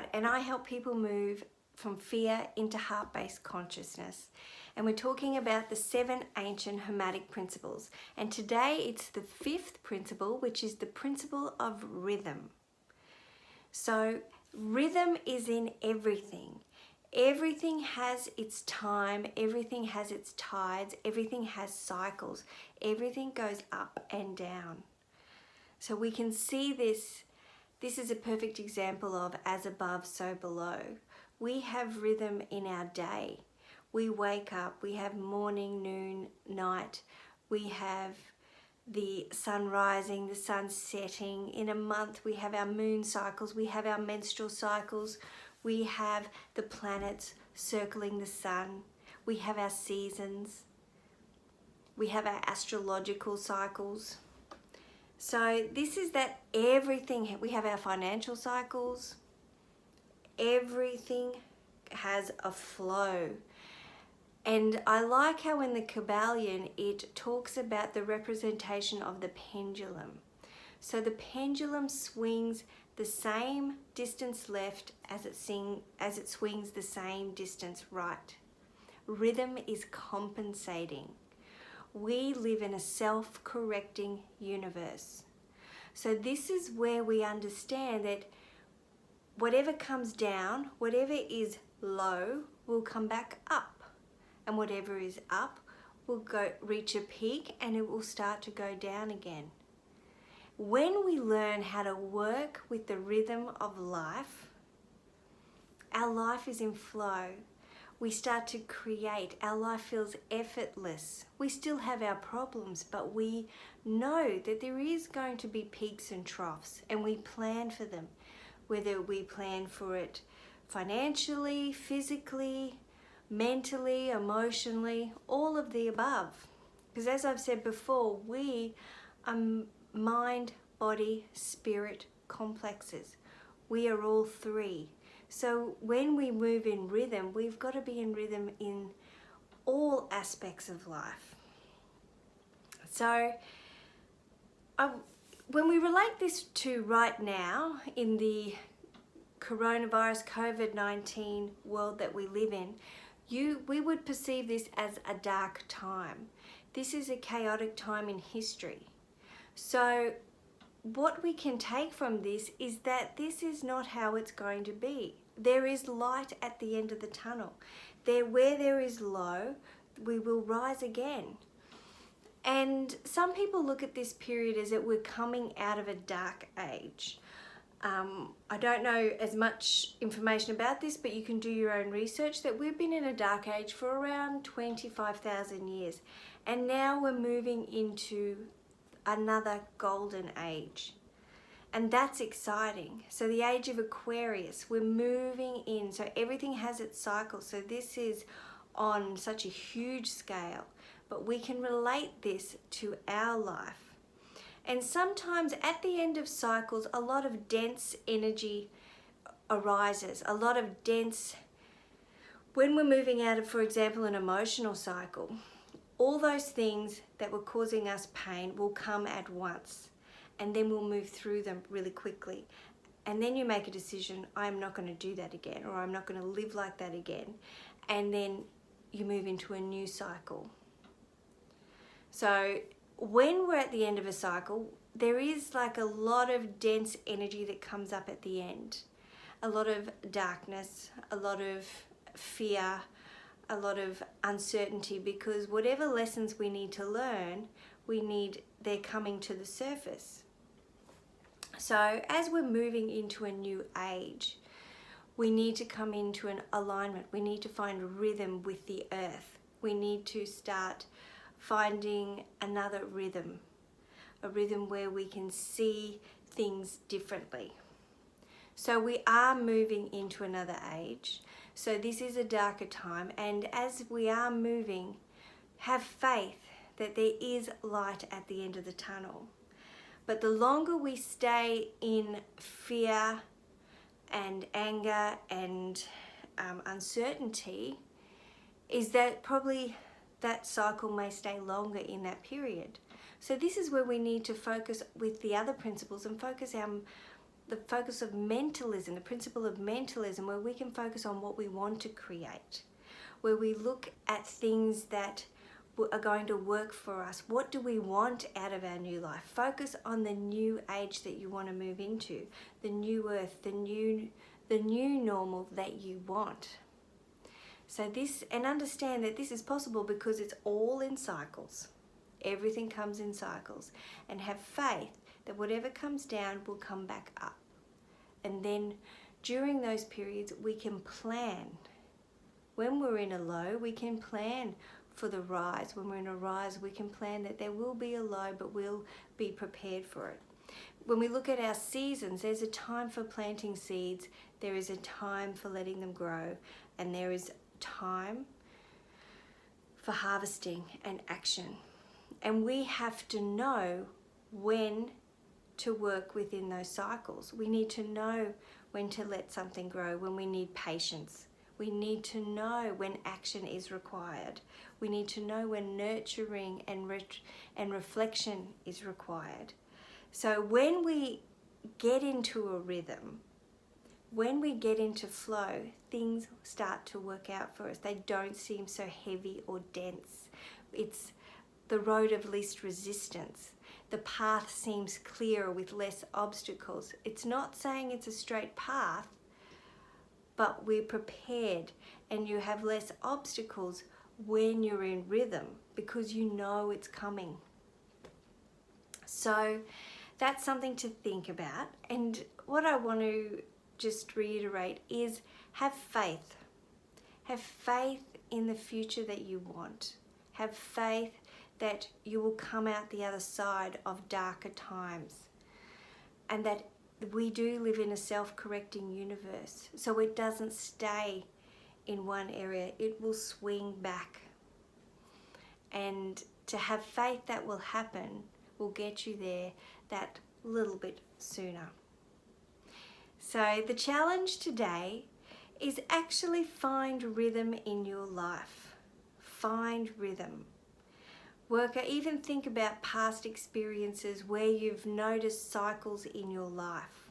right? And I help people move from fear into heart-based consciousness. And we're talking about the 7 ancient Hermetic principles. And today it's the 5th principle, which is the principle of rhythm. So rhythm is in everything. Everything has its time, everything has its tides, everything has cycles, everything goes up and down. So we can see this. This is a perfect example of as above, so below. We have rhythm in our day. We wake up, we have morning, noon, night. We have the sun rising, the sun setting. In a month, we have our moon cycles, we have our menstrual cycles, we have the planets circling the sun, we have our seasons, we have our astrological cycles. So this is that everything, we have our financial cycles, everything has a flow. And I like how in the Kybalion it talks about the representation of the pendulum. So the pendulum swings the same distance left as it swings the same distance right. Rhythm is compensating. We live in a self-correcting universe. So this is where we understand that whatever comes down, whatever is low, will come back up. And whatever is up will reach a peak and it will start to go down again. When we learn how to work with the rhythm of life, our life is in flow. We start to create. Our life feels effortless. We still have our problems, but we know that there is going to be peaks and troughs, and we plan for them. Whether we plan for it financially, physically, mentally, emotionally, all of the above. Because as I've said before, we are mind, body, spirit complexes. We are all 3. So when we move in rhythm, we've got to be in rhythm in all aspects of life. So when we relate this to right now in the coronavirus COVID-19 world that we live in, we would perceive this as a dark time. This is a chaotic time in history. So what we can take from this is that this is not how it's going to be. There is light at the end of the tunnel. Where there is low, we will rise again. And some people look at this period as that we're coming out of a dark age. I don't know as much information about this, but you can do your own research, that we've been in a dark age for around 25,000 years. And now we're moving into another golden age. And that's exciting. So the age of Aquarius, we're moving in. So everything has its cycle. So this is on such a huge scale, but we can relate this to our life. And sometimes at the end of cycles, a lot of dense energy arises, a lot of dense, when we're moving out of, for example, an emotional cycle, all those things that were causing us pain will come at once, and then we'll move through them really quickly. And then you make a decision, I'm not going to do that again, or I'm not going to live like that again. And then you move into a new cycle. So when we're at the end of a cycle, there is like a lot of dense energy that comes up at the end. A lot of darkness, a lot of fear, a lot of uncertainty, because whatever lessons we need to learn, they're coming to the surface. So as we're moving into a new age, we need to come into an alignment. We need to find rhythm with the earth. We need to start finding another rhythm, a rhythm where we can see things differently. So we are moving into another age. So this is a darker time, and as we are moving, have faith that there is light at the end of the tunnel. But the longer we stay in fear and anger and uncertainty, is that probably that cycle may stay longer in that period. So this is where we need to focus with the other principles and focus our the focus of mentalism, the principle of mentalism, where we can focus on what we want to create, where we look at things that are going to work for us. What do we want out of our new life? Focus on the new age that you want to move into, the new earth, the new normal that you want. So this, and understand that this is possible because it's all in cycles. Everything comes in cycles. And have faith that whatever comes down will come back up. And then during those periods, we can plan. When we're in a low, we can plan for the rise. When we're in a rise, we can plan that there will be a low, but we'll be prepared for it. When we look at our seasons, there's a time for planting seeds, there is a time for letting them grow, and there is time for harvesting and action. And we have to know when to work within those cycles. We need to know when to let something grow, when we need patience. We need to know when action is required. We need to know when nurturing and reflection is required. So when we get into a rhythm, when we get into flow, things start to work out for us. They don't seem so heavy or dense. It's the road of least resistance. The path seems clearer with less obstacles. It's not saying it's a straight path, but we're prepared, and you have less obstacles when you're in rhythm because you know it's coming. So that's something to think about. And what I want to just reiterate is have faith. Have faith in the future that you want. Have faith that you will come out the other side of darker times, and that we do live in a self-correcting universe, so it doesn't stay in one area, it will swing back. And to have faith that will happen will get you there that little bit sooner. So the challenge today is actually find rhythm in your life. Find rhythm. Even think about past experiences where you've noticed cycles in your life,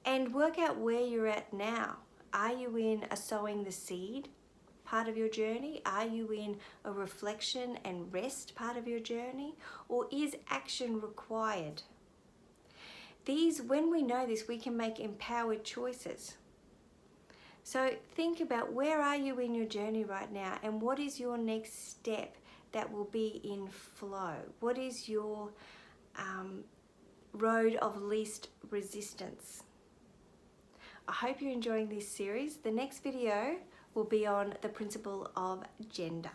and work out where you're at now. Are you in a sowing the seed part of your journey? Are you in a reflection and rest part of your journey? Or is action required? When we know this, we can make empowered choices. So think about, where are you in your journey right now, and what is your next step that will be in flow? What is your road of least resistance? I hope you're enjoying this series. The next video will be on the principle of gender.